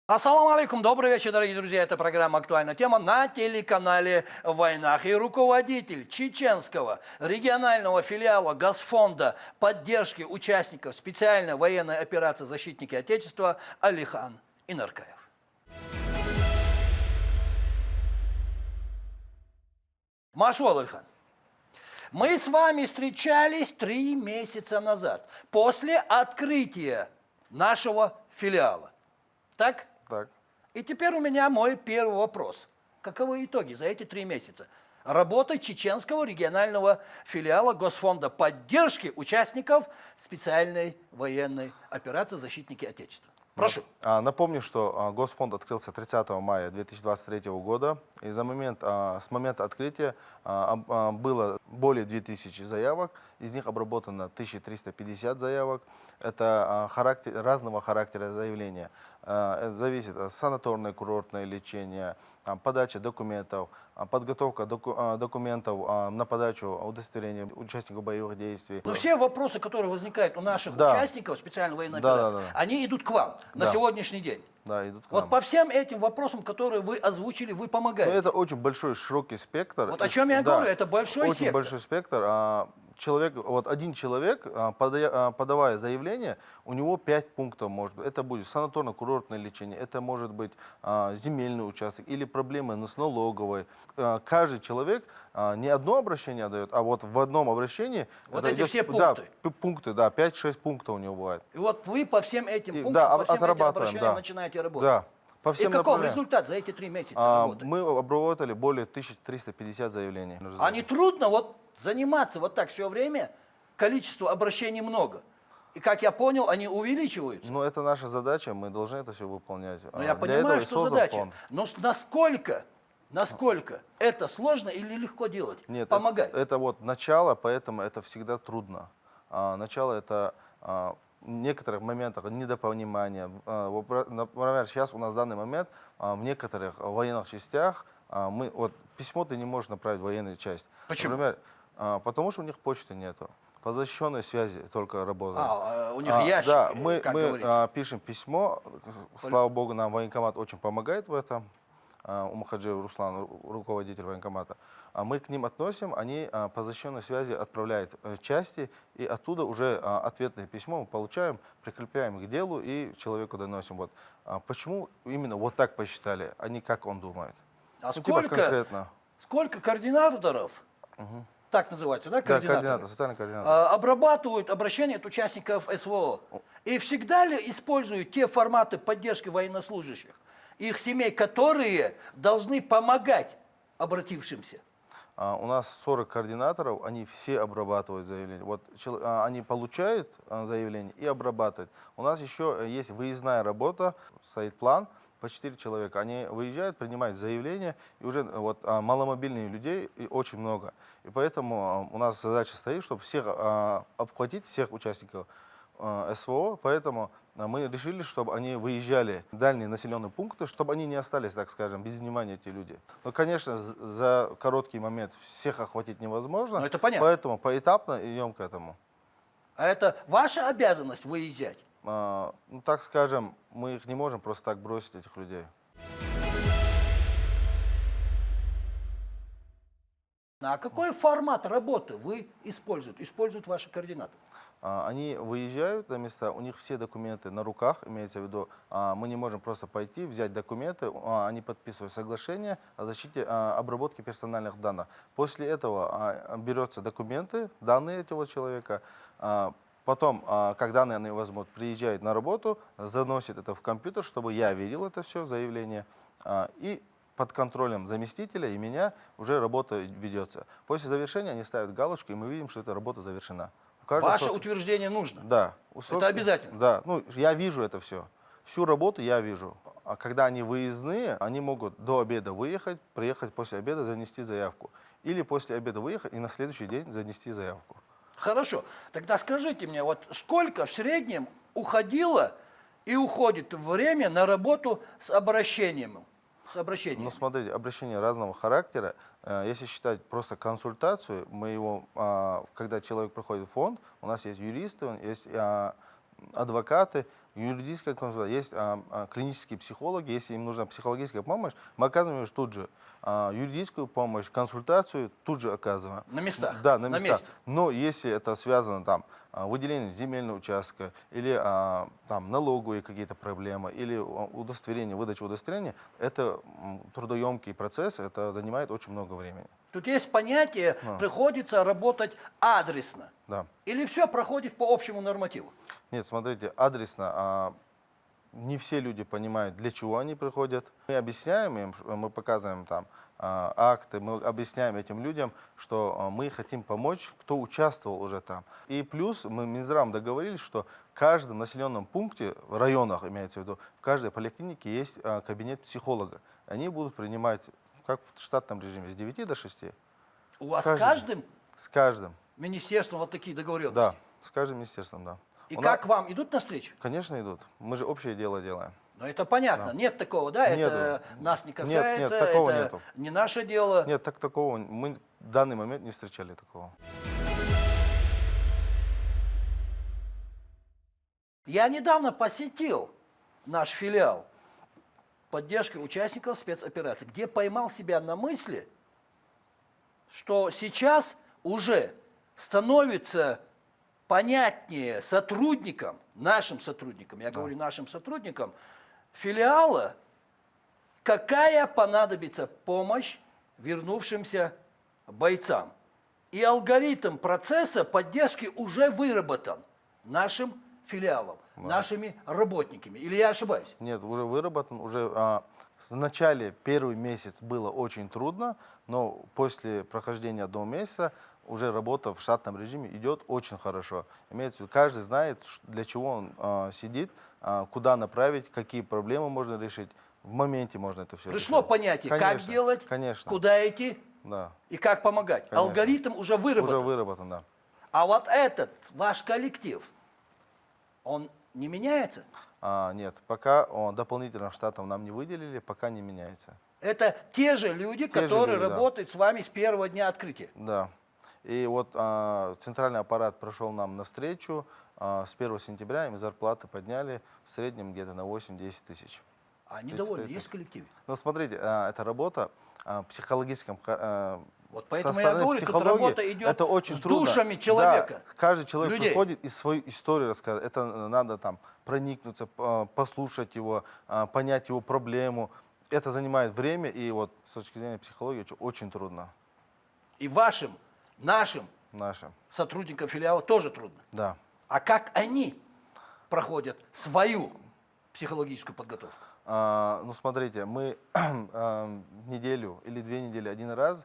Ассаламу алейкум, добрый вечер, дорогие друзья. Это программа «Актуальная тема» на телеканале «Войнах». И руководитель чеченского регионального филиала Газфонда поддержки участников специальной военной операции «Защитники Отечества» Алихан Инаркаев. Маршал Алихан, мы с вами встречались 3 месяца назад, после открытия нашего филиала. Так? Так. И теперь у меня мой первый вопрос. Каковы итоги за эти 3 месяца работы чеченского регионального филиала Госфонда поддержки участников специальной военной операции «Защитники Отечества»? Прошу. Напомню, что Госфонд открылся 30 мая 2023 года. И с момента открытия было более 2000 заявок. Из них обработано 1350 заявок. Это разного характера заявления. Это зависит от санаторно-курортное лечение, подача документов, подготовка документов на подачу удостоверения участников боевых действий. Но все вопросы, которые возникают у наших участников специальной военной операции, они идут к вам на сегодняшний день. Да, идут к Вот нам. по всем этим вопросам, которые вы озвучили, вы помогаете. Но это очень большой, широкий спектр. Вот о чем я говорю, это большой очень сектор. большой спектр. Один человек, подавая заявление, у него 5 пунктов может быть. Это будет санаторно-курортное лечение, это может быть земельный участок или проблемы с налоговой. Каждый человек не одно обращение дает, а вот в одном обращении... Вот эти все пункты. Да, пункты, да, 5-6 пунктов у него бывает. И вот вы по всем этим пунктам, по всем этим обращениям начинаете работать. Да. И каков результат за эти 3 месяца работы? Мы обработали более 1350 заявлений. А не трудно вот заниматься вот так все время? Количество обращений много. И, как я понял, они увеличиваются. Ну, это наша задача, мы должны это все выполнять. Но я понимаю, что задача. Но насколько это сложно или легко делать? Нет, помогать? Это вот начало, поэтому это всегда трудно. Начало это... в некоторых моментах недопонимания. Например, сейчас у нас в данный момент в некоторых военных частях письмо ты не можешь направить в военную часть. Почему? Например, потому что у них почты нету. По защищенной связи только работают. У них ящик, да, мы пишем письмо. Слава богу, нам военкомат очень помогает в этом. Умахаджиев Руслан, руководитель военкомата. Мы к ним относим, они по защищенной связи отправляют части, и оттуда уже ответное письмо мы получаем, прикрепляем к делу и человеку доносим. Вот. Почему именно вот так посчитали, а не как он думает? А конкретно. Сколько координаторов, так называется, да, координаторы, социальные координаторы, обрабатывают обращения от участников СВО? И всегда ли используют те форматы поддержки военнослужащих, их семей, которые должны помогать обратившимся? У нас 40 координаторов, они все обрабатывают заявление. Вот они получают заявление и обрабатывают. У нас еще есть выездная работа, стоит план по 4 человека. Они выезжают, принимают заявление, и уже маломобильных людей очень много. И поэтому у нас задача стоит, чтобы всех обхватить, всех участников СВО, поэтому мы решили, чтобы они выезжали в дальние населенные пункты, чтобы они не остались, так скажем, без внимания эти люди. Но, конечно, за короткий момент всех охватить невозможно, это понятно. Поэтому поэтапно идем к этому. А это ваша обязанность выезжать? Так скажем, мы их не можем просто так бросить, этих людей. А какой формат работы вы используют ваши координаторы? Они выезжают на места, у них все документы на руках, имеется в виду, мы не можем просто пойти, взять документы, они подписывают соглашение о защите, обработке персональных данных. После этого берутся документы, данные этого человека, потом, как данные они возьмут, приезжают на работу, заносят это в компьютер, чтобы я видел это все, заявление, и под контролем заместителя и меня уже работа ведется. После завершения они ставят галочку, и мы видим, что эта работа завершена. Ваше утверждение нужно? Да. Это обязательно? Да. Я вижу это все. Всю работу я вижу. А когда они выездные, они могут до обеда выехать, приехать после обеда, занести заявку. Или после обеда выехать и на следующий день занести заявку. Хорошо. Тогда скажите мне, вот сколько в среднем уходило и уходит время на работу с обращением? Ну, смотрите, обращения разного характера. Если считать просто консультацию, когда человек проходит в фонд, у нас есть юристы, есть адвокаты, юридическая консультация, есть клинические психологи, если им нужна психологическая помощь, мы оказываем ее тут же. Юридическую помощь, консультацию тут же оказываем. На местах? Да, на На местах. месте. Но если это связано там выделением земельного участка или там налоговые какие-то проблемы или удостоверение, выдача удостоверения, это трудоемкий процесс, это занимает очень много времени. Тут есть понятие, приходится работать адресно. Да. Или все проходит по общему нормативу? Нет, смотрите, адресно не все люди понимают, для чего они приходят. Мы объясняем им, мы показываем там акты, мы объясняем этим людям, что мы хотим помочь, кто участвовал уже там. И плюс мы Минздравом договорились, что в каждом населенном пункте, в районах имеется в виду, в каждой поликлинике есть кабинет психолога. Они будут принимать, как в штатном режиме, с 9 до 6. У вас с каждым С каждым, министерством вот такие да, договоренности? с каждым министерством, да. И У как вам идут навстречу? Конечно, идут. Мы же общее дело делаем. Ну, это понятно. Нет такого, да? Нету. Это нас не Нет, касается, такого это нету. не наше дело. Нет, так такого мы в данный момент не встречали такого. Я недавно посетил наш филиал поддержки участников спецоперации, где поймал себя на мысли, что сейчас уже становится понятнее сотрудникам, нашим сотрудникам, я говорю нашим сотрудникам, филиала, какая понадобится помощь вернувшимся бойцам. И алгоритм процесса поддержки уже выработан нашим филиалом, нашими работниками. Или я ошибаюсь? Нет, уже выработан, уже в начале первый месяц было очень трудно, но после прохождения одного месяца уже работа в штатном режиме идет очень хорошо. Имеется в виду, каждый знает, для чего он сидит, куда направить, какие проблемы можно решить. В моменте можно это все Пришло решить. понятие, как Конечно, делать, конечно. куда идти Да. и как помогать. Конечно. Алгоритм уже выработан. Уже выработан, да. А вот этот ваш коллектив, он не меняется? Нет, пока дополнительных штатов нам не выделили, пока не меняется. Это те же люди, Те же которые люди, да. работают с вами с первого дня открытия. Да. И вот центральный аппарат прошел нам навстречу. С 1 сентября им зарплаты подняли в среднем где-то на 8-10 тысяч. А они довольны, 30 есть в коллективе? Ну, смотрите, эта работа в психологическом Вот со поэтому я стороны говорю, тут психологии, работа идет это очень с трудно. душами человека. Да, каждый человек людей. приходит и свою историю рассказывает. Это надо там проникнуться, послушать его, понять его проблему. Это занимает время, и вот с точки зрения психологии очень трудно И вашим, нашим нашим. сотрудникам филиала тоже трудно. Да. А как они проходят свою психологическую подготовку? Ну, смотрите, мы неделю или 2 недели один раз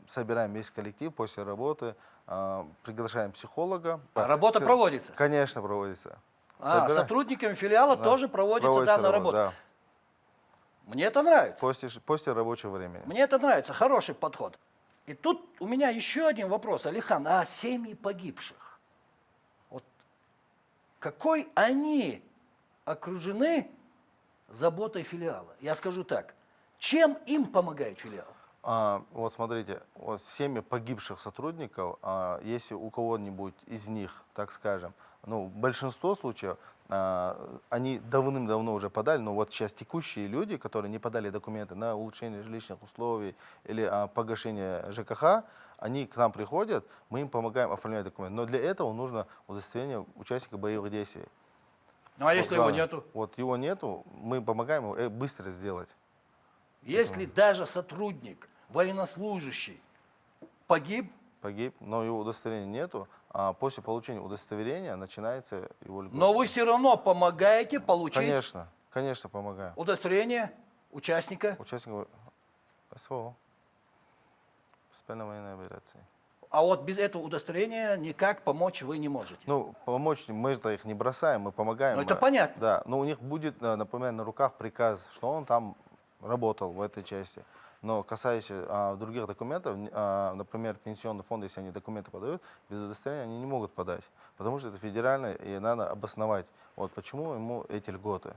собираем весь коллектив после работы, приглашаем психолога. А работа проводится? Конечно, проводится. Сотрудникам филиала тоже проводится данная работа. Да, Мне это нравится. после рабочего времени. Мне это нравится, хороший подход. И тут у меня еще один вопрос, Алихан, а семьи погибших? Вот какой они окружены заботой филиала? Я скажу так, чем им помогает филиал? Вот смотрите, вот семьи погибших сотрудников, если у кого-нибудь из них, так скажем, ну, большинство случаев, они давным-давно уже подали, но вот сейчас текущие люди, которые не подали документы на улучшение жилищных условий или погашение ЖКХ, они к нам приходят, мы им помогаем оформлять документы. Но для этого нужно удостоверение участника боевых действий. Ну а если его нету? Вот его нету, мы помогаем его быстро сделать. Если даже сотрудник, военнослужащий погиб, Но его удостоверения нету, а после получения удостоверения начинается его льгота. но вы все равно помогаете получить Конечно, помогаем. удостоверение участника. Участник СВО, специальной военной операции. А вот без этого удостоверения никак помочь вы не можете. Ну, помочь мы-то их не бросаем, мы помогаем. Ну, это понятно. Да, но у них будет, например, на руках приказ, что он там работал в этой части. Но касающиеся других документов, например, пенсионный фонд, если они документы подают, без удостоверения они не могут подать. Потому что это федеральное, и надо обосновать, вот почему ему эти льготы.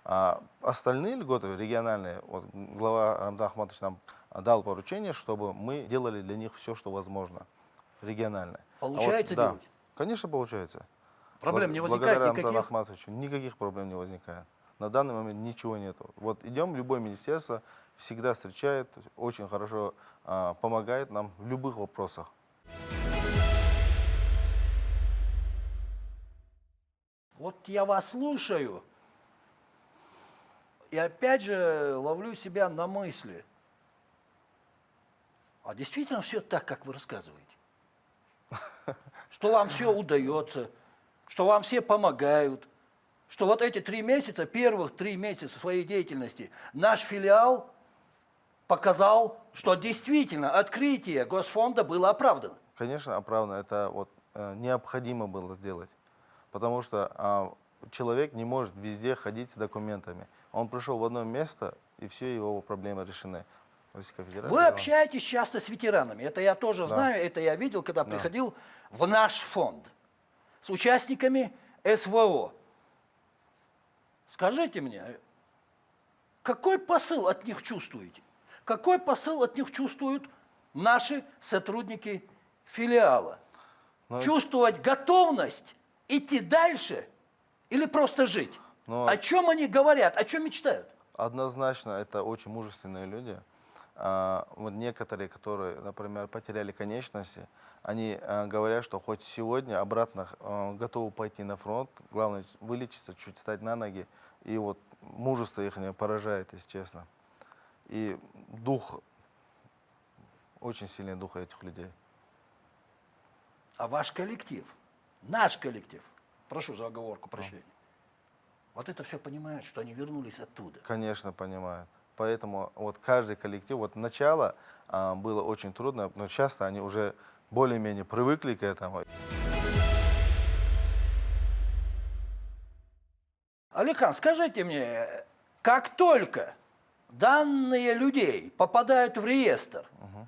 А остальные льготы, региональные, вот глава Рамзан Ахматович нам дал поручение, чтобы мы делали для них все, что возможно, региональное. Получается да, делать? конечно, получается. Проблем не возникает Благодаря Рамзану никаких? Ахматовичу никаких проблем не возникает. На данный момент ничего нету. Вот идем, любое министерство всегда встречает, очень хорошо помогает нам в любых вопросах. Вот я вас слушаю, и опять же ловлю себя на мысли. А действительно все так, как вы рассказываете? Что вам все удается, что вам все помогают, что вот эти 3 месяца, первых 3 месяца своей деятельности наш филиал показал, что действительно открытие Госфонда было оправдано. Конечно, оправданно, это вот необходимо было сделать, потому что человек не может везде ходить с документами. Он пришел в одно место, и все его проблемы решены. Российская Федерация, Вы общаетесь часто с ветеранами, это я тоже знаю, это я видел, когда приходил в наш фонд, с участниками СВО. Скажите мне, какой посыл от них чувствуете? Какой посыл от них чувствуют наши сотрудники филиала? Чувствовать готовность идти дальше или просто жить? О чем они говорят, о чем мечтают? Однозначно, это очень мужественные люди. Вот некоторые, которые, например, потеряли конечности, они говорят, что хоть сегодня обратно готовы пойти на фронт, главное вылечиться, чуть встать на ноги. И вот мужество их поражает, если честно. И дух, очень сильный дух этих людей. А ваш коллектив, наш коллектив, прошу за оговорку прощения, вот это все понимают, что они вернулись оттуда? Конечно, понимают. Поэтому вот каждый коллектив, вот начало было очень трудно, но часто они уже более-менее привыкли к этому. Алихан, скажите мне, как только данные людей попадают в реестр,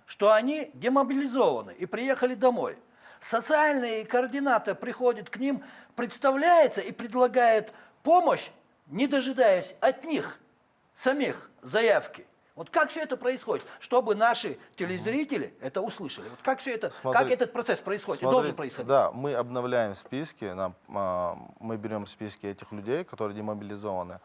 что они демобилизованы и приехали домой, социальный координатор приходит к ним, представляется и предлагает помощь, не дожидаясь от них самих заявки. Вот как все это происходит, чтобы наши телезрители это услышали? Вот как все это, как этот процесс происходит и должен происходить? Да, мы обновляем списки, мы берем списки этих людей, которые демобилизованы.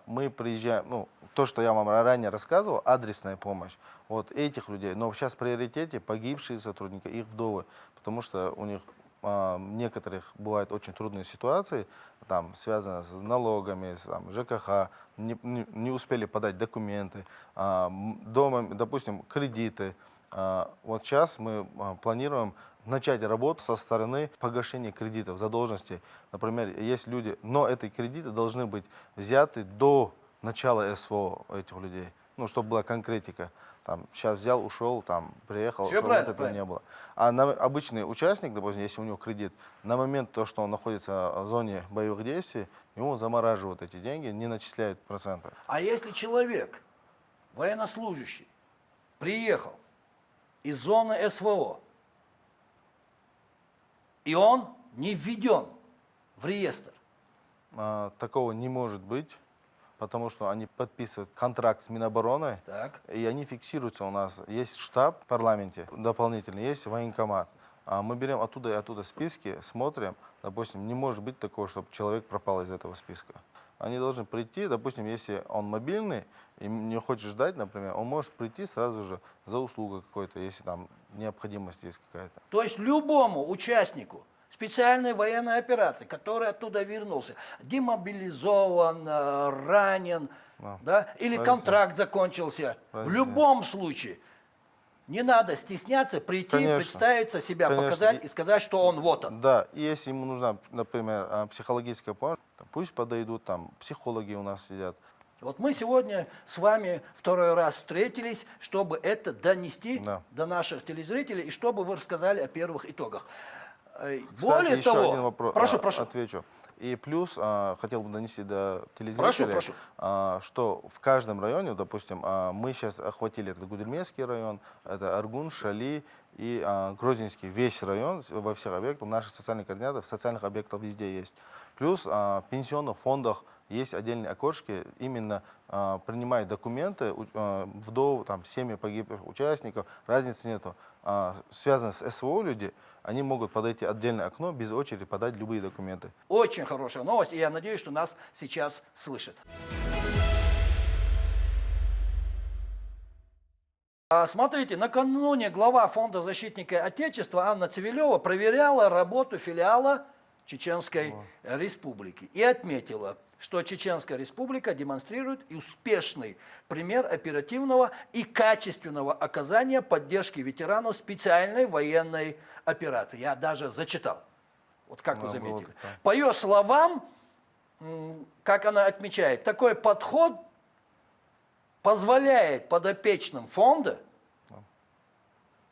Мы приезжаем, ну, то, что я вам ранее рассказывал, адресная помощь, вот этих людей. Но сейчас в приоритете погибшие сотрудники, их вдовы, потому что у них некоторых бывают очень трудные ситуации, там, связанные с налогами, с ЖКХ, не успели подать документы, дома, допустим, кредиты. Вот сейчас мы планируем начать работу со стороны погашения кредитов, задолженностей. Например, есть люди, но эти кредиты должны быть взяты до начала СВО этих людей, ну, чтобы была конкретика. Там, сейчас взял, ушел, там, приехал, Все чтобы правильно, этого не было. А обычный участник, допустим, если у него кредит, на момент того, что он находится в зоне боевых действий, ему замораживают эти деньги, не начисляют проценты. А если человек, военнослужащий, приехал из зоны СВО, и он не введен в реестр? Такого не может быть, потому что они подписывают контракт с Минобороны, и они фиксируются у нас. Есть штаб в парламенте дополнительный, есть военкомат. Мы берем оттуда и оттуда списки, смотрим. Допустим, не может быть такого, чтобы человек пропал из этого списка. Они должны прийти, допустим, если он мобильный и не хочет ждать, например, он может прийти сразу же за услугой какой-то, если там необходимость есть какая-то. То есть любому участнику специальной военной операции, который оттуда вернулся, демобилизован, ранен, да, или контракт закончился, в любом случае не надо стесняться прийти, представиться, себя показать и сказать, что он вот он. Да, и если ему нужна, например, психологическая помощь, пусть подойдут, там психологи у нас сидят. Вот мы сегодня с вами второй раз встретились, чтобы это донести до наших телезрителей и чтобы вы рассказали о первых итогах. Кстати, более еще того, один вопрос, прошу. отвечу. И плюс хотел бы донести до телезрителей, что в каждом районе, допустим, мы сейчас охватили этот Гудермесский район, это Аргун, Шали и Грозненский, весь район во всех объектах, наших социальных координатов, социальных объектов везде есть. Плюс в пенсионных фондах есть отдельные окошки, именно принимают документы вдов, там, семьи погибших участников, разницы нету. Связаны с СВО люди, они могут подойти в отдельное окно, без очереди подать любые документы. Очень хорошая новость, и я надеюсь, что нас сейчас слышат. Смотрите, накануне глава Фонда защитника Отечества Анна Цивилева проверяла работу филиала Чеченской Республики и отметила, что Чеченская Республика демонстрирует успешный пример оперативного и качественного оказания поддержки ветеранов специальной военной операции. Я даже зачитал. Вот как вы заметили. Вот, да. По ее словам, как она отмечает, такой подход позволяет подопечным фонда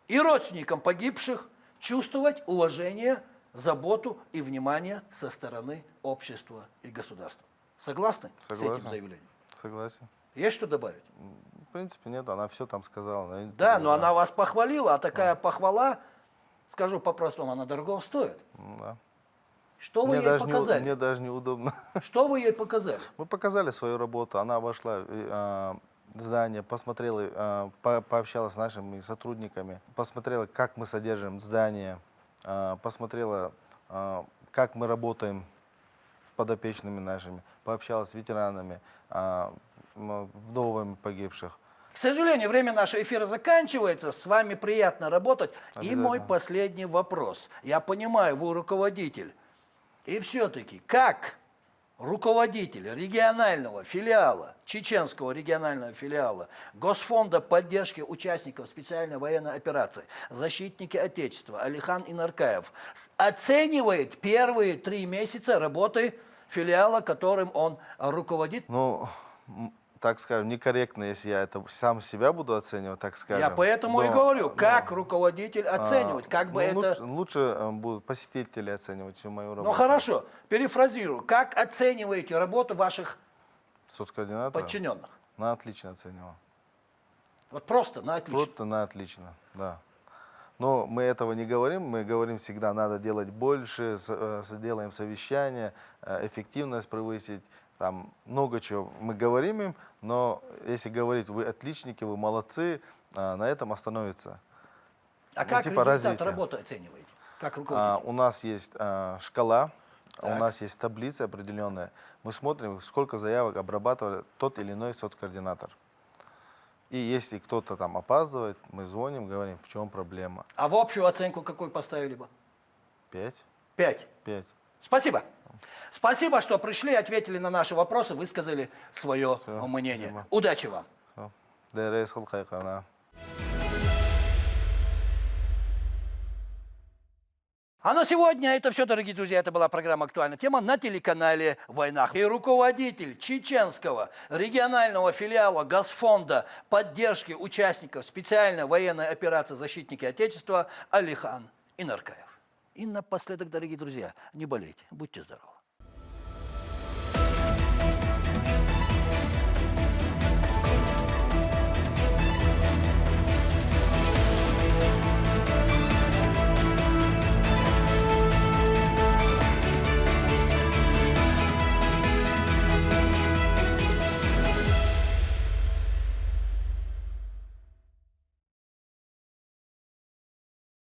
и родственникам погибших чувствовать уважение, заботу и внимание со стороны общества и государства. Согласны с этим Согласен. заявлением? Согласен. Есть что добавить? В принципе, нет, она все там сказала. Да, но она вас похвалила, а такая похвала, скажу по-простому, она дорого стоит. Да. Что вы ей показали? Мне даже неудобно. Что вы ей показали? Мы показали свою работу. Она вошла в здание, посмотрела, пообщалась с нашими сотрудниками, посмотрела, как мы содержим здание, посмотрела, как мы работаем с подопечными нашими, пообщалась с ветеранами, вдовами погибших. К сожалению, время нашего эфира заканчивается. С вами приятно работать. И мой последний вопрос. Я понимаю, вы руководитель. И все-таки, как руководитель регионального филиала, чеченского регионального филиала Госфонда поддержки участников специальной военной операции, защитники Отечества Алихан Инаркаев оценивает первые 3 месяца работы филиала, которым он руководит? Ну, так скажем, некорректно, если я это сам себя буду оценивать, так скажем. Я поэтому и говорю, как руководитель оценивать, как бы это... Лучше будут посетители оценивать всю мою работу. Ну хорошо, перефразирую. Как оцениваете работу ваших Соцкоординатора подчиненных? на отлично оценивал. Вот просто на отлично. Просто на отлично, да. Но мы этого не говорим, мы говорим всегда, надо делать больше, делаем совещания, эффективность повысить, там много чего мы говорим им, но если говорить, вы отличники, вы молодцы, на этом остановится. А как типа результат развития. работы оцениваете? Как руководитель? У нас есть шкала, у Так. нас есть таблица определенная. Мы смотрим, сколько заявок обрабатывал тот или иной соцкоординатор. И если кто-то там опаздывает, мы звоним, говорим, в чем проблема. А в общую оценку какую поставили бы? 5? 5. 5. Спасибо. Спасибо, что пришли, ответили на наши вопросы, высказали свое мнение. спасибо. Удачи вам. ДРС Хулхайкана. А на сегодня это все, дорогие друзья. Это была программа «Актуальная тема» на телеканале «Войнах». И руководитель чеченского регионального филиала Госфонда поддержки участников специальной военной операции «Защитники Отечества» Алихан Инаркаев. И напоследок, дорогие друзья, не болейте, будьте здоровы.